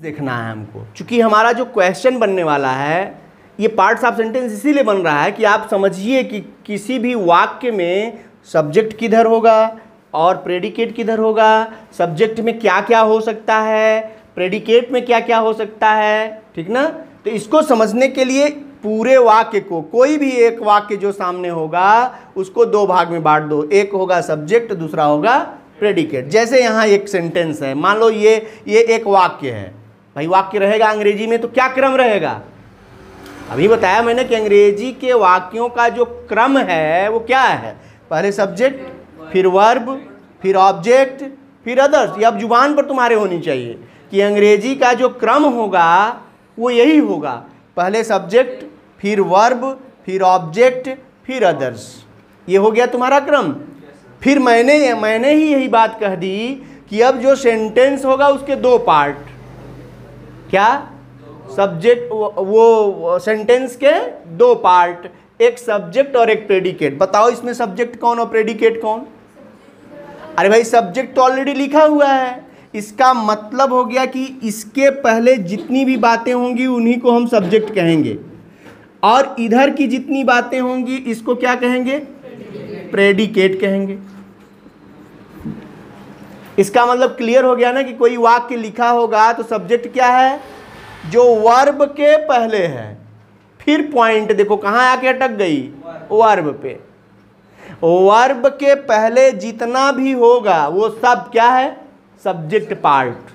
देखना है हमको, क्योंकि हमारा जो क्वेश्चन बनने वाला है ये पार्ट्स ऑफ सेंटेंस इसीलिए बन रहा है कि आप समझिए कि किसी भी वाक्य में सब्जेक्ट किधर होगा और प्रेडिकेट किधर होगा, सब्जेक्ट में क्या क्या हो सकता है, प्रेडिकेट में क्या क्या हो सकता है, ठीक ना। तो इसको समझने के लिए पूरे वाक्य को, कोई भी एक वाक्य जो सामने होगा उसको दो भाग में बांट दो, एक होगा सब्जेक्ट, दूसरा होगा प्रेडिकेट। जैसे यहाँ एक सेंटेंस है, मान लो ये एक वाक्य है, भाई वाक्य रहेगा अंग्रेजी में तो क्या क्रम रहेगा, अभी बताया मैंने कि अंग्रेजी के वाक्यों का जो क्रम है वो क्या है, पहले सब्जेक्ट, फिर वर्ब, फिर ऑब्जेक्ट, फिर अदर्स। ये अब जुबान पर तुम्हारे होनी चाहिए कि अंग्रेजी का जो क्रम होगा वो यही होगा, पहले सब्जेक्ट, फिर वर्ब, फिर ऑब्जेक्ट, फिर अदर्स। ये हो गया तुम्हारा क्रम। फिर मैंने ही यही बात कह दी कि अब जो सेंटेंस होगा उसके दो पार्ट, क्या, सब्जेक्ट, वो सेंटेंस के दो पार्ट, एक सब्जेक्ट और एक प्रेडिकेट। बताओ इसमें सब्जेक्ट कौन और प्रेडिकेट कौन? अरे भाई सब्जेक्ट तो ऑलरेडी लिखा हुआ है, इसका मतलब हो गया कि इसके पहले जितनी भी बातें होंगी उन्हीं को हम सब्जेक्ट कहेंगे, और इधर की जितनी बातें होंगी इसको क्या कहेंगे, प्रेडिकेट कहेंगे। इसका मतलब क्लियर हो गया ना कि कोई वाक्य लिखा होगा तो सब्जेक्ट क्या है, जो वर्ब के पहले है। फिर पॉइंट देखो कहाँ आके अटक गई, वर्ब पे। वर्ब के पहले जितना भी होगा वो सब क्या है, सब्जेक्ट पार्ट,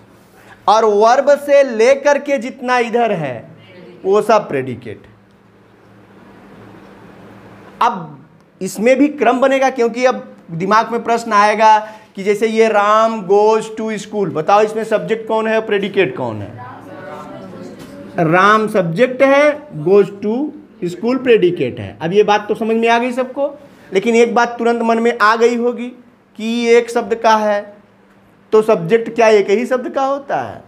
और वर्ब से लेकर के जितना इधर है वो सब प्रेडिकेट। अब इसमें भी क्रम बनेगा, क्योंकि अब दिमाग में प्रश्न आएगा कि जैसे ये राम गोज टू स्कूल, बताओ इसमें सब्जेक्ट कौन है और प्रेडिकेट कौन है? राम सब्जेक्ट है, गोज टू स्कूल प्रेडिकेट है। अब ये बात तो समझ में आ गई सबको, लेकिन एक बात तुरंत मन में आ गई होगी कि एक शब्द का है तो सब्जेक्ट क्या एक ही शब्द का होता है?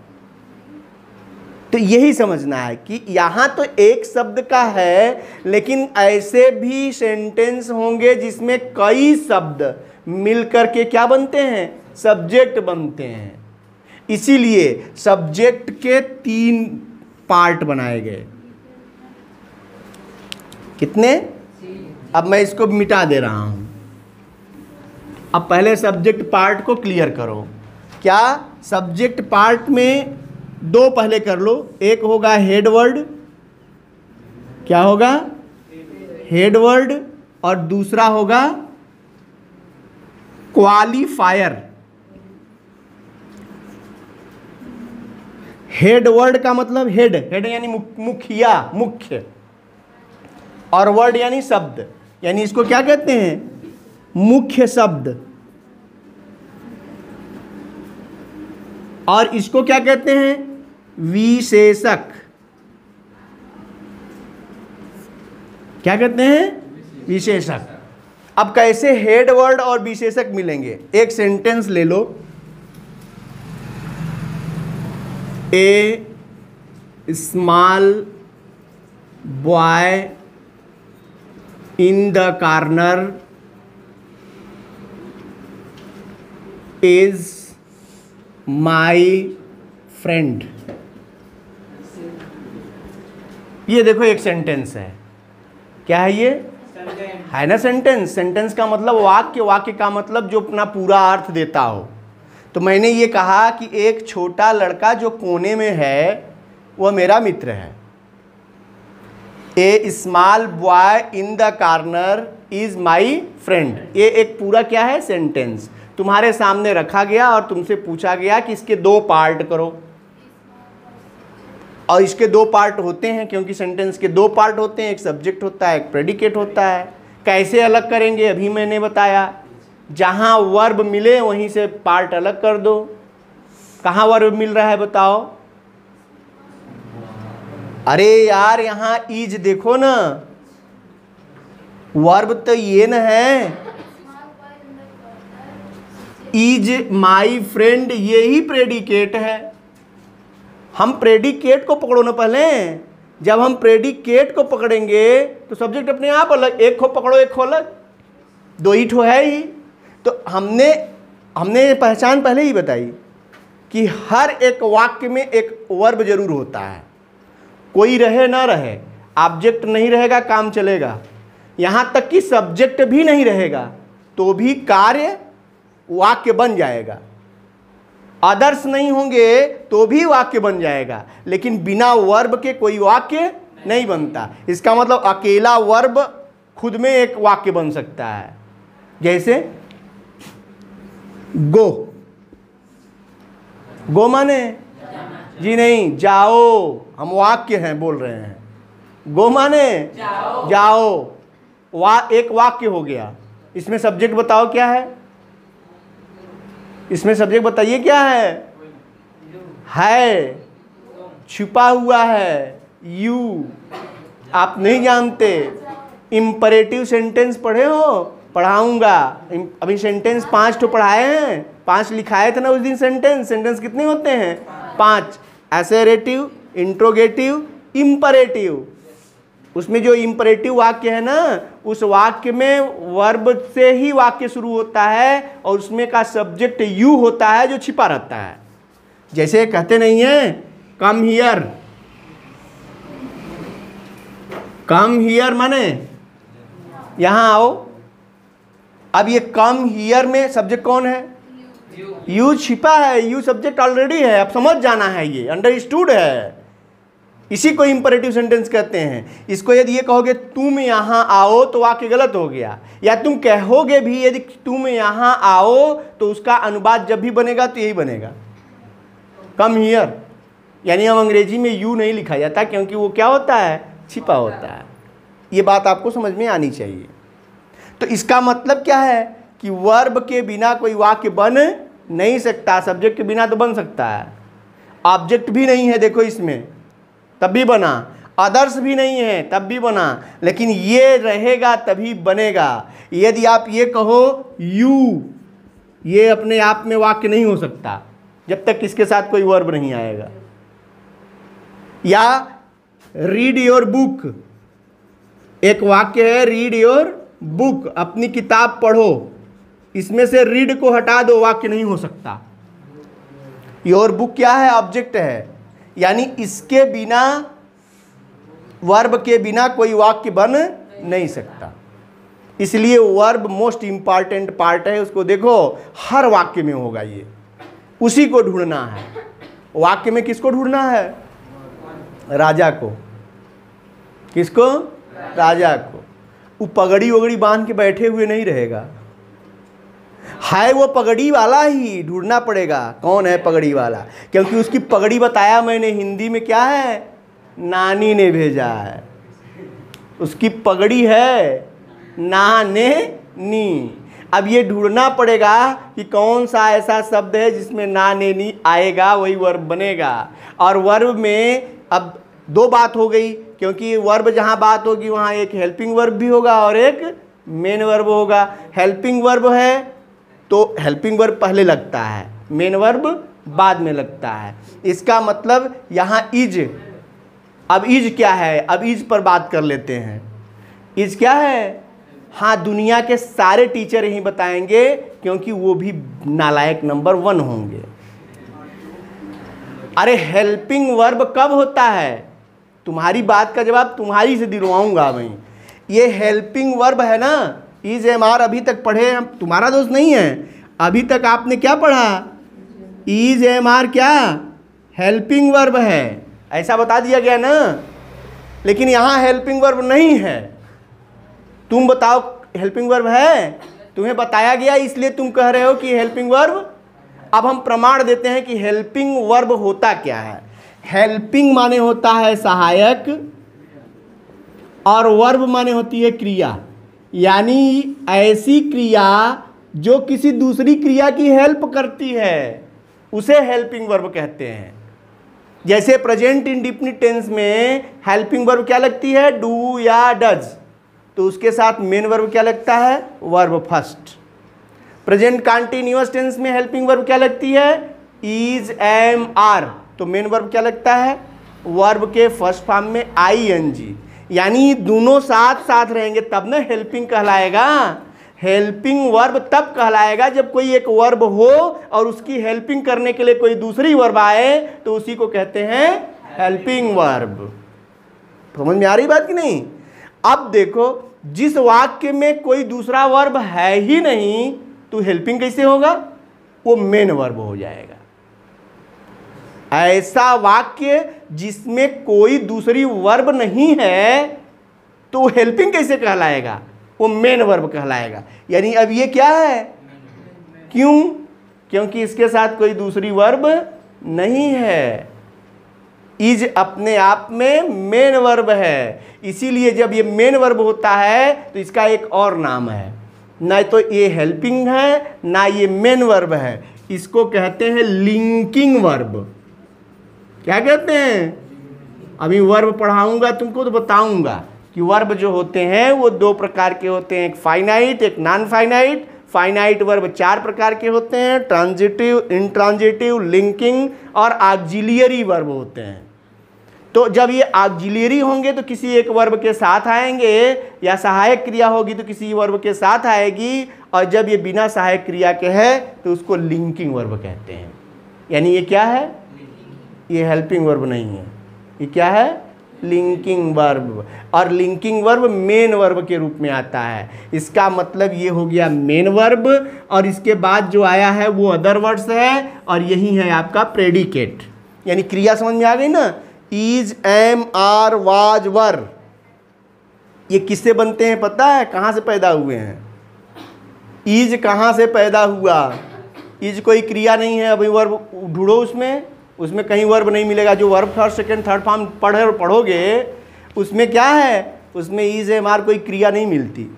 तो यही समझना है कि यहाँ तो एक शब्द का है, लेकिन ऐसे भी सेंटेंस होंगे जिसमें कई शब्द मिलकर के क्या बनते हैं, सब्जेक्ट बनते हैं। इसीलिए सब्जेक्ट के 3 पार्ट बनाए गए। कितने? अब मैं इसको मिटा दे रहा हूं। अब पहले सब्जेक्ट पार्ट को क्लियर करो। क्या सब्जेक्ट पार्ट में 2 पहले कर लो, एक होगा हेड वर्ड, क्या होगा, हेड वर्ड, और दूसरा होगा क्वालिफायर। हेड वर्ड का मतलब हेड यानी मुखिया, मुख्य, और वर्ड यानी शब्द, यानी इसको क्या कहते हैं, मुख्य शब्द। और इसको क्या कहते हैं, विशेषक। क्या कहते हैं, विशेषक। अब कैसे हेड वर्ड और विशेषक मिलेंगे? एक सेंटेंस ले लो, a small boy in the corner is my friend. ये देखो एक सेंटेंस है, क्या है ये, है ना सेंटेंस। सेंटेंस का मतलब वाक्य, वाक्य का मतलब जो अपना पूरा अर्थ देता हो। तो मैंने ये कहा कि एक छोटा लड़का जो कोने में है वह मेरा मित्र है। A small boy in the corner is my friend. ये एक पूरा क्या है, सेंटेंस तुम्हारे सामने रखा गया और तुमसे पूछा गया कि इसके 2 पार्ट करो। और इसके 2 पार्ट होते हैं, क्योंकि सेंटेंस के 2 पार्ट होते हैं, एक सब्जेक्ट होता है, एक प्रेडिकेट होता है। कैसे अलग करेंगे अभी मैंने बताया, जहां वर्ब मिले वहीं से पार्ट अलग कर दो। कहां वर्ब मिल रहा है बताओ? अरे यार यहां इज देखो ना, वर्ब तो ये न है, इज माई फ्रेंड, ये ही प्रेडिकेट है। हम प्रेडिकेट को पकड़ो ना पहले, जब हम प्रेडिकेट को पकड़ेंगे तो सब्जेक्ट अपने आप अलग, एक को पकड़ो एक को अलग, 2 ही ठो है ही। तो हमने पहचान पहले ही बताई कि हर एक वाक्य में एक वर्ब जरूर होता है, कोई रहे ना रहे, ऑब्जेक्ट नहीं रहेगा काम चलेगा, यहां तक कि सब्जेक्ट भी नहीं रहेगा तो भी कार्य वाक्य बन जाएगा, अदर्स नहीं होंगे तो भी वाक्य बन जाएगा, लेकिन बिना वर्ब के कोई वाक्य नहीं बनता। इसका मतलब अकेला वर्ब खुद में एक वाक्य बन सकता है। जैसे गो, गो माने जी नहीं, जाओ, हम वाक्य हैं बोल रहे हैं, गो माने जाओ, एक वाक्य हो गया। इसमें सब्जेक्ट बताओ क्या है, इसमें सब्जेक्ट बताइए क्या है, छुपा हुआ है, यू, आप नहीं जानते। इंपरेटिव सेंटेंस पढ़े हो, पढ़ाऊंगा, अभी सेंटेंस 5 तो पढ़ाए हैं, 5 लिखाए थे ना उस दिन। सेंटेंस कितने होते हैं? 5, एसेरेटिव, इंट्रोगेटिव, इंपरेटिव। उसमें जो इंपरेटिव वाक्य है ना, उस वाक्य में वर्ब से ही वाक्य शुरू होता है और उसमें का सब्जेक्ट यू होता है जो छिपा रहता है। जैसे कहते नहीं है कम हियर, कम हियर माने यहां आओ। अब ये कम हियर में सब्जेक्ट कौन है? यू छिपा है, यू सब्जेक्ट ऑलरेडी है, अब समझ जाना है, ये अंडरस्टूड है। इसी को इंपरेटिव सेंटेंस कहते हैं। इसको यदि ये कहोगे तुम यहां आओ तो वाक्य गलत हो गया, या तुम कहोगे भी यदि तुम यहां आओ तो उसका अनुवाद जब भी बनेगा तो यही बनेगा, कम हियर। यानी हम अंग्रेजी में यू नहीं लिखा जाता क्योंकि वो क्या होता है? छिपा होता है। ये बात आपको समझ में आनी चाहिए। तो इसका मतलब क्या है कि वर्ब के बिना कोई वाक्य बन नहीं सकता, सब्जेक्ट के बिना तो बन सकता है, ऑब्जेक्ट भी नहीं है देखो इसमें तब भी बना, अदर्स भी नहीं है तब भी बना, लेकिन ये रहेगा तभी बनेगा। यदि आप ये कहो यू, ये अपने आप में वाक्य नहीं हो सकता जब तक इसके साथ कोई वर्ब नहीं आएगा। या रीड योर बुक, एक वाक्य है रीड योर बुक, अपनी किताब पढ़ो, इसमें से रीड को हटा दो, वाक्य नहीं हो सकता। योर बुक क्या है? ऑब्जेक्ट है, यानी इसके बिना, वर्ब के बिना कोई वाक्य बन नहीं सकता। इसलिए वर्ब मोस्ट इंपॉर्टेंट पार्ट है, उसको देखो हर वाक्य में होगा, ये उसी को ढूंढना है। वाक्य में किसको ढूंढना है? राजा को। किसको? राजा को। वो पगड़ी वगड़ी बांध के बैठे हुए नहीं रहेगा, है वो पगड़ी वाला ही ढूंढना पड़ेगा। कौन है पगड़ी वाला? क्योंकि उसकी पगड़ी बताया मैंने हिंदी में क्या है, नानी ने भेजा है। उसकी पगड़ी है नाने नी। अब ये ढूंढना पड़ेगा कि कौन सा ऐसा शब्द है जिसमें नाने नी आएगा, वही वर्ब बनेगा। और वर्ब में अब दो बात हो गई, क्योंकि वर्ब जहाँ बात होगी वहाँ एक हेल्पिंग वर्ब भी होगा और एक मेन वर्ब होगा। हेल्पिंग वर्ब है तो हेल्पिंग वर्ब पहले लगता है, मेन वर्ब बाद में लगता है। इसका मतलब यहाँ इज। अब इज क्या है? अब इज पर बात कर लेते हैं। इज क्या है? हाँ, दुनिया के सारे टीचर यही बताएंगे क्योंकि वो भी नालायक नंबर 1 होंगे। अरे हेल्पिंग वर्ब कब होता है? तुम्हारी बात का जवाब तुम्हारी से दिलवाऊंगा मैं। ये हेल्पिंग वर्ब है ना, इज एम आर अभी तक पढ़े, तुम्हारा दोस्त नहीं है। अभी तक आपने क्या पढ़ा? इज एम आर क्या? हेल्पिंग वर्ब है, ऐसा बता दिया गया ना। लेकिन यहाँ हेल्पिंग वर्ब नहीं है। तुम बताओ हेल्पिंग वर्ब है? तुम्हें बताया गया इसलिए तुम कह रहे हो कि हेल्पिंग वर्ब। अब हम प्रमाण देते हैं कि हेल्पिंग वर्ब होता क्या है। हेल्पिंग माने होता है सहायक, और वर्ब माने होती है क्रिया, यानी ऐसी क्रिया जो किसी दूसरी क्रिया की हेल्प करती है, उसे हेल्पिंग वर्ब कहते हैं। जैसे प्रेजेंट इंडेफिनिट टेंस में हेल्पिंग वर्ब क्या लगती है? डू या डज, तो उसके साथ मेन वर्ब क्या लगता है? Verb first. Present continuous tense में हेल्पिंग वर्ब क्या लगती है? इज एम आर, तो मेन वर्ब क्या लगता है? वर्ब के फर्स्ट फॉर्म में आई एन जी। यानी दोनों साथ साथ रहेंगे तब ना हेल्पिंग कहलाएगा। हेल्पिंग वर्ब तब कहलाएगा जब कोई एक वर्ब हो और उसकी हेल्पिंग करने के लिए कोई दूसरी वर्ब आए तो उसी को कहते हैं हेल्पिंग वर्ब। समझ में आ रही बात कि नहीं? अब देखो, जिस वाक्य में कोई दूसरा वर्ब है ही नहीं तो हेल्पिंग कैसे होगा? वो मेन वर्ब हो जाएगा। ऐसा वाक्य जिसमें कोई दूसरी वर्ब नहीं है तो हेल्पिंग कैसे कहलाएगा? वो मेन वर्ब कहलाएगा। यानी अब ये क्या है? क्यों? क्योंकि इसके साथ कोई दूसरी वर्ब नहीं है। इज अपने आप में मेन वर्ब है, इसीलिए जब ये मेन वर्ब होता है तो इसका एक और नाम है, ना तो ये हेल्पिंग है ना ये मेन वर्ब है, इसको कहते हैं लिंकिंग वर्ब। क्या कहते हैं? अभी वर्ब पढ़ाऊंगा तुमको तो बताऊंगा कि वर्ब जो होते हैं वो दो प्रकार के होते हैं, एक फाइनाइट एक नॉन फाइनाइट। फाइनाइट वर्ब 4 प्रकार के होते हैं, ट्रांजिटिव, इंट्रांजिटिव, लिंकिंग और ऑक्सिलियरी वर्ब होते हैं। तो जब ये ऑक्सिलियरी होंगे तो किसी एक वर्ब के साथ आएंगे, या सहायक क्रिया होगी तो किसी वर्ब के साथ आएगी, और जब ये बिना सहायक क्रिया के है तो उसको लिंकिंग वर्ब कहते हैं। यानी ये क्या है? ये हेल्पिंग वर्ब नहीं है, ये क्या है? Linking verb. और लिंकिंग वर्ब मेन वर्ब के रूप में आता है। इसका मतलब ये हो गया मेन वर्ब, और इसके बाद जो आया है वो अदर वर्ड्स है, और यही है आपका प्रेडिकेट। यानी क्रिया समझ में आ गई ना? इज, एम, आर, वाज, वर, ये किससे बनते हैं पता है? कहाँ से पैदा हुए हैं? इज कहाँ से पैदा हुआ? इज कोई क्रिया नहीं है, अभी वर्ब ढूंढो उसमें कहीं वर्ब नहीं मिलेगा। जो verb first second third form पढ़ोगे उसमें क्या है? उसमें इज, एम, आर कोई क्रिया नहीं मिलती।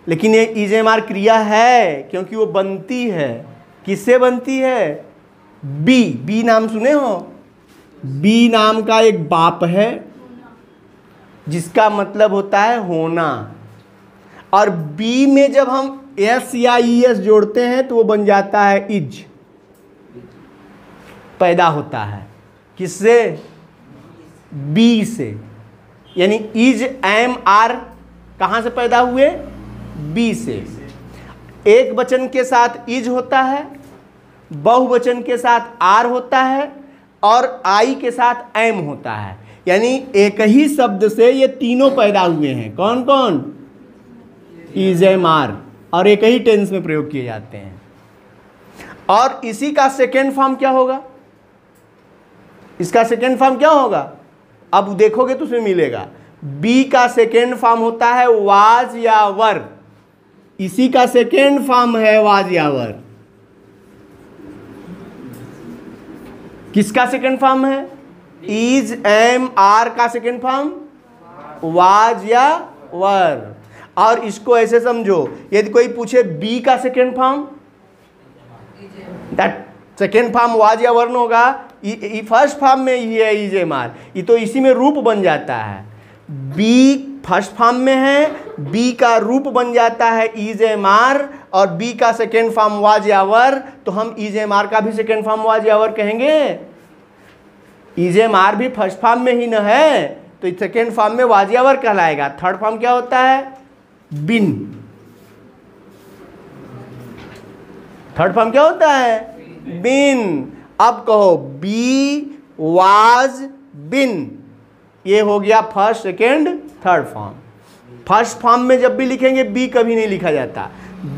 लेकिन ये इज, एम, आर क्रिया है क्योंकि वो बनती है। किससे बनती है? बी नाम सुने हो? बी नाम का एक बाप है जिसका मतलब होता है होना, और बी में जब हम एस या ई एस जोड़ते हैं तो वो बन जाता है इज। पैदा होता है किससे? बी से। यानी इज, एम, आर कहाँ से पैदा हुए? बी से। एक वचन के साथ इज होता है, बहुवचन के साथ आर होता है, और आई के साथ एम होता है। यानी एक ही शब्द से ये तीनों पैदा हुए हैं। कौन कौन? इज, एम, आर, और एक ही टेंस में प्रयोग किए जाते हैं। और इसी का सेकेंड फॉर्म क्या होगा? इसका सेकेंड फॉर्म क्या होगा? अब देखोगे तो उसमें मिलेगा। बी का सेकेंड फॉर्म होता है वाज या वर, इसी का सेकेंड फॉर्म है वाज या वर। किसका सेकेंड फॉर्म है? इज, एम, आर का सेकेंड फॉर्म वाज या वर। और इसको ऐसे समझो, यदि कोई पूछे बी का second form, that second form was या वर्न होगा, फर्स्ट फॉर्म में ये है इज, एम, आर, ये तो इसी में रूप बन जाता है। बी फर्स्ट फॉर्म में है, बी का रूप बन जाता है इज, एम, आर, और बी का सेकेंड फॉर्म वाज या वर, तो हम इज, एम, आर का भी सेकेंड फॉर्म वाज या वर कहेंगे। इज, एम, आर भी फर्स्ट फॉर्म में ही न है तो सेकेंड फॉर्म में वाज या वर कहलाएगा। थर्ड फॉर्म क्या होता है? बिन। थर्ड फॉर्म क्या होता है? बिन। अब कहो बी वाज बिन, ये हो गया first second third form. First form में जब भी लिखेंगे बी कभी नहीं लिखा जाता।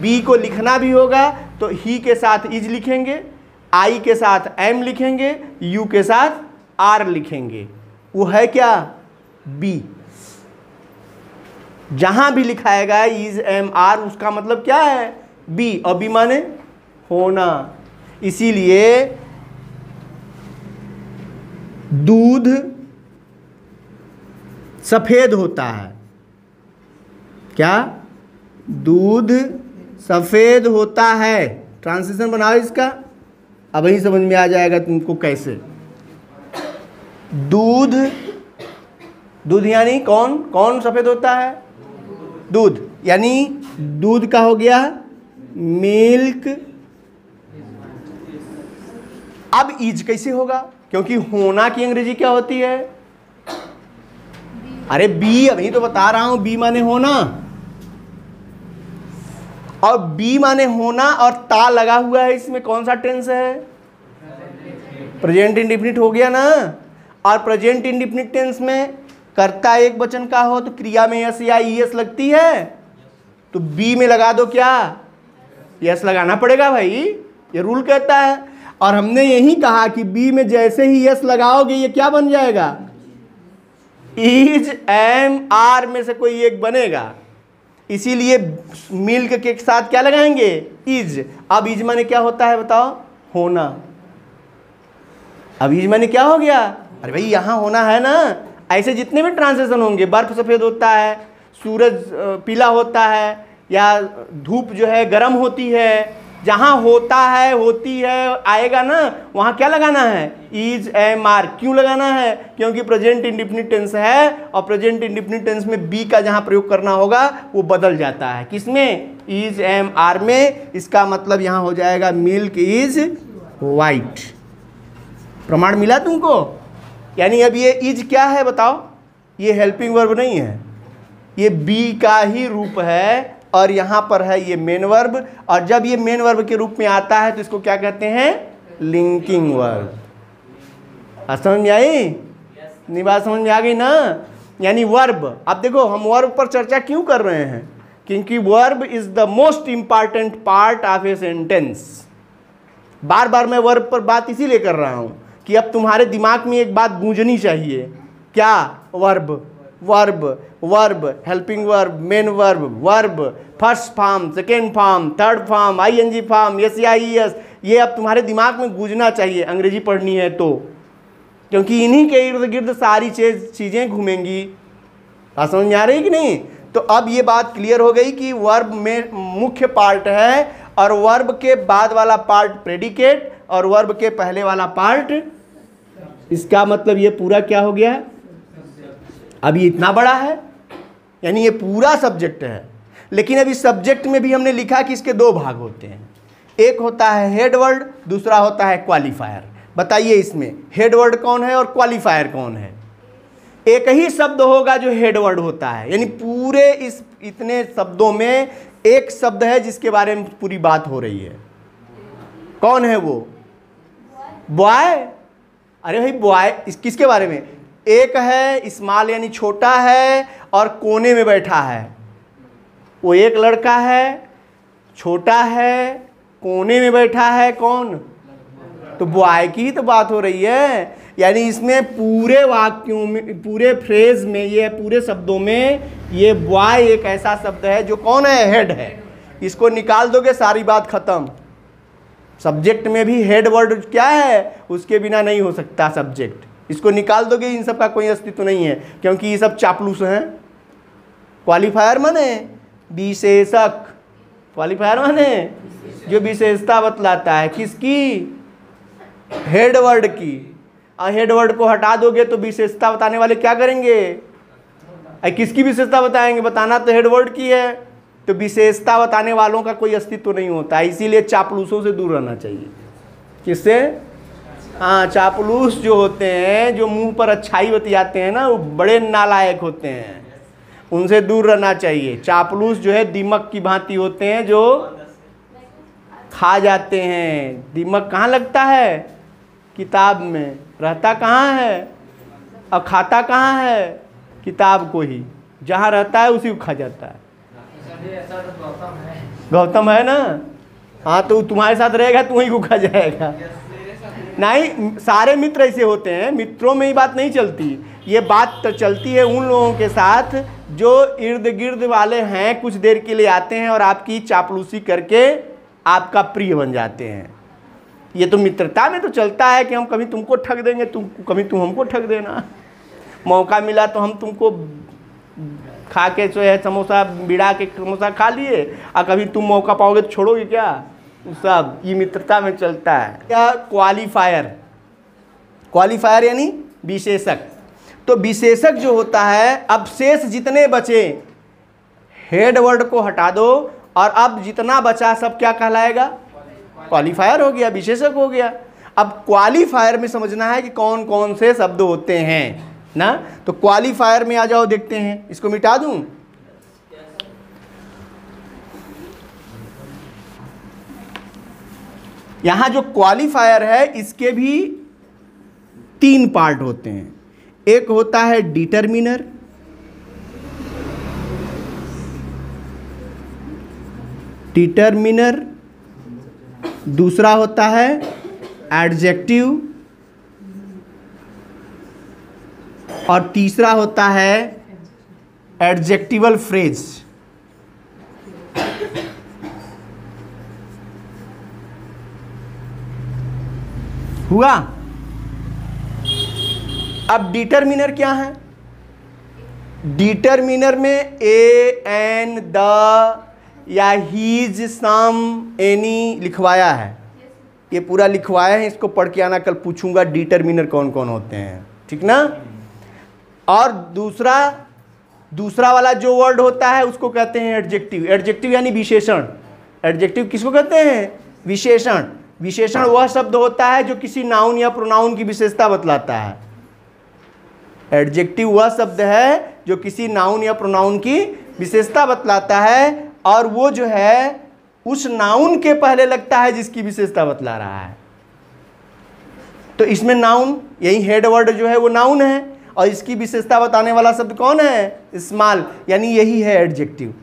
बी को लिखना भी होगा तो ही के साथ इज लिखेंगे, आई के साथ एम लिखेंगे, यू के साथ आर लिखेंगे। वो है क्या? बी। जहां भी लिखाएगा इज, एम, आर, उसका मतलब क्या है? बी। और बी माने होना। इसीलिए दूध सफेद होता है। क्या? दूध सफेद होता है। ट्रांसलेशन बनाओ इसका, अब ही समझ में आ जाएगा तुमको कैसे। दूध, दूध यानी कौन कौन सफेद होता है? दूध। यानी दूध का हो गया मिल्क। अब इज कैसे होगा? क्योंकि होना की अंग्रेजी क्या होती है? अरे बी, अभी तो बता रहा हूं, बी माने होना। और बी माने होना और ता लगा हुआ है, इसमें कौन सा टेंस है? प्रेजेंट इंडेफिनिट हो गया ना। और प्रेजेंट इंडेफिनिट टेंस में कर्ता एक वचन का हो तो क्रिया में यस या ईएस लगती है, तो बी में लगा दो क्या? यस लगाना पड़ेगा भाई, ये रूल कहता है। और हमने यही कहा कि बी में जैसे ही यस लगाओगे ये क्या बन जाएगा? इज, एम, आर में से कोई एक बनेगा। इसीलिए मिल्क के साथ क्या लगाएंगे? इज। अब इज माने क्या होता है बताओ? होना। अब इज माने क्या हो गया? अरे भाई यहाँ होना है ना। ऐसे जितने भी ट्रांसलेशन होंगे, बर्फ सफ़ेद होता है, सूरज पीला होता है, या धूप जो है गर्म होती है, जहाँ होता है होती है आएगा ना, वहाँ क्या लगाना है? Is, am, are. क्यों लगाना है? क्योंकि प्रेजेंट इंडेफिनिट टेंस है और प्रेजेंट इंडेफिनिट टेंस में बी का जहाँ प्रयोग करना होगा वो बदल जाता है। किसमें? इज, एम, आर में। इसका मतलब यहाँ हो जाएगा मिल्क इज वाइट। प्रमाण मिला तुमको? यानी अब ये इज क्या है बताओ? ये हेल्पिंग वर्ब नहीं है, ये बी का ही रूप है और यहाँ पर है ये मेन वर्ब। और जब ये मेन वर्ब के रूप में आता है तो इसको क्या कहते हैं? Linking verb. समझ में आई? नहीं बात समझ में आ गई ना? यानी वर्ब। अब देखो हम वर्ब पर चर्चा क्यों कर रहे हैं? क्योंकि verb is the most important part of a sentence. बार बार मैं वर्ब पर बात इसीलिए कर रहा हूँ कि अब तुम्हारे दिमाग में एक बात गूंजनी चाहिए। क्या? Verb, verb, verb, helping verb, main verb, verb, first form, second form, third form, ING form, S या ईएस। ये अब तुम्हारे दिमाग में गूंजना चाहिए अंग्रेजी पढ़नी है तो, क्योंकि इन्हीं के इर्द गिर्द सारी चीज़ें घूमेंगी। बात समझ में आ रही कि नहीं? तो अब ये बात क्लियर हो गई कि वर्ब में मुख्य पार्ट है और वर्ब के बाद वाला पार्ट प्रेडिकेट और वर्ब के पहले वाला पार्ट। इसका मतलब ये पूरा क्या हो गया? अब ये इतना बड़ा है, यानी ये पूरा सब्जेक्ट है। लेकिन अब इस सब्जेक्ट में भी हमने लिखा कि इसके दो भाग होते हैं, एक होता है हेड वर्ड, दूसरा होता है क्वालिफायर। बताइए इसमें हेड वर्ड कौन है और क्वालिफायर कौन है? एक ही शब्द होगा जो हेड वर्ड होता है, यानी पूरे इस इतने शब्दों में एक शब्द है जिसके बारे में पूरी बात हो रही है। कौन है वो? बॉय। अरे भाई बॉय किसके बारे में? एक है स्मॉल यानी छोटा है और कोने में बैठा है, वो एक लड़का है, छोटा है, कोने में बैठा है। कौन? तो बॉय की ही तो बात हो रही है। यानी इसमें पूरे वाक्यों में, पूरे फ्रेज में, ये पूरे शब्दों में ये बॉय एक ऐसा शब्द है जो कौन है? हेड है। इसको निकाल दोगे सारी बात खत्म। सब्जेक्ट में भी हेड वर्ड क्या है? उसके बिना नहीं हो सकता सब्जेक्ट। इसको निकाल दोगे इन सब का कोई अस्तित्व नहीं है, क्योंकि ये सब चापलूस हैं। क्वालिफायर माने विशेषक। क्वालिफायर माने जो विशेषता बतलाता है। किसकी? हेड वर्ड की। और हेड वर्ड को हटा दोगे तो विशेषता बताने वाले क्या करेंगे? किसकी विशेषता बताएंगे? बताना तो हेड वर्ड की है, तो विशेषता बताने वालों का कोई अस्तित्व नहीं होता। इसीलिए चापलूसों से दूर रहना चाहिए। किससे? हाँ, चापलूस जो होते हैं, जो मुंह पर अच्छाई बतियाते हैं ना, वो बड़े नालायक होते हैं, उनसे दूर रहना चाहिए। चापलूस जो है दीमक की भांति होते हैं जो खा जाते हैं। दीमक कहाँ लगता है? किताब में। रहता कहाँ है और खाता कहाँ है? किताब को ही। जहाँ रहता है उसी को खा जाता है। गौतम है ना? हाँ, तो तुम्हारे साथ रहेगा तो वहीं को खा जाएगा। नहीं, सारे मित्र ऐसे होते हैं। मित्रों में ही बात नहीं चलती, ये बात तो चलती है उन लोगों के साथ जो इर्द गिर्द वाले हैं, कुछ देर के लिए आते हैं और आपकी चापलूसी करके आपका प्रिय बन जाते हैं। ये तो मित्रता में तो चलता है कि हम कभी तुमको ठग देंगे, कभी तुम हमको ठग देना। मौका मिला तो हम तुमको खा के जो है समोसा बिड़ा के समोसा खा लिए, और कभी तुम मौका पाओगे तो छोड़ोगे क्या? सब ये मित्रता में चलता है। क्या? क्वालिफायर। क्वालिफायर यानी विशेषक। तो विशेषक जो होता है, अब शेष जितने बचे हेड वर्ड को हटा दो और अब जितना बचा सब क्या कहलाएगा? क्वालिफायर हो गया, विशेषक हो गया। अब क्वालिफायर में समझना है कि कौन कौन से शब्द होते हैं ना। तो क्वालिफायर में आ जाओ, देखते हैं। इसको मिटा दूं? यहां जो क्वालिफायर है इसके भी 3 पार्ट होते हैं। एक होता है डिटरमिनर, दूसरा होता है एडजेक्टिव और तीसरा होता है एडजेक्टिवल फ्रेज। हुआ? अब डिटरमिनर क्या है? डिटरमिनर में ए, एन, द या हीज, सम, एनी लिखवाया है। ये पूरा लिखवाया है, इसको पढ़ के आना, कल पूछूंगा डिटरमिनर कौन कौन होते हैं, ठीक ना। और दूसरा वाला जो वर्ड होता है उसको कहते हैं एडजेक्टिव। एडजेक्टिव यानी विशेषण। एडजेक्टिव किसको कहते हैं? विशेषण। विशेषण वह शब्द होता है जो किसी नाउन या प्रोनाउन की विशेषता बतलाता है। एडजेक्टिव वह शब्द है जो किसी नाउन या प्रोनाउन की विशेषता बतलाता है, और वो जो है उस नाउन के पहले लगता है जिसकी विशेषता बतला रहा है। तो इसमें नाउन, यही हेड वर्ड जो है वो नाउन है, और इसकी विशेषता बताने वाला शब्द कौन है? स्मॉल, यानी यही है एडजेक्टिव।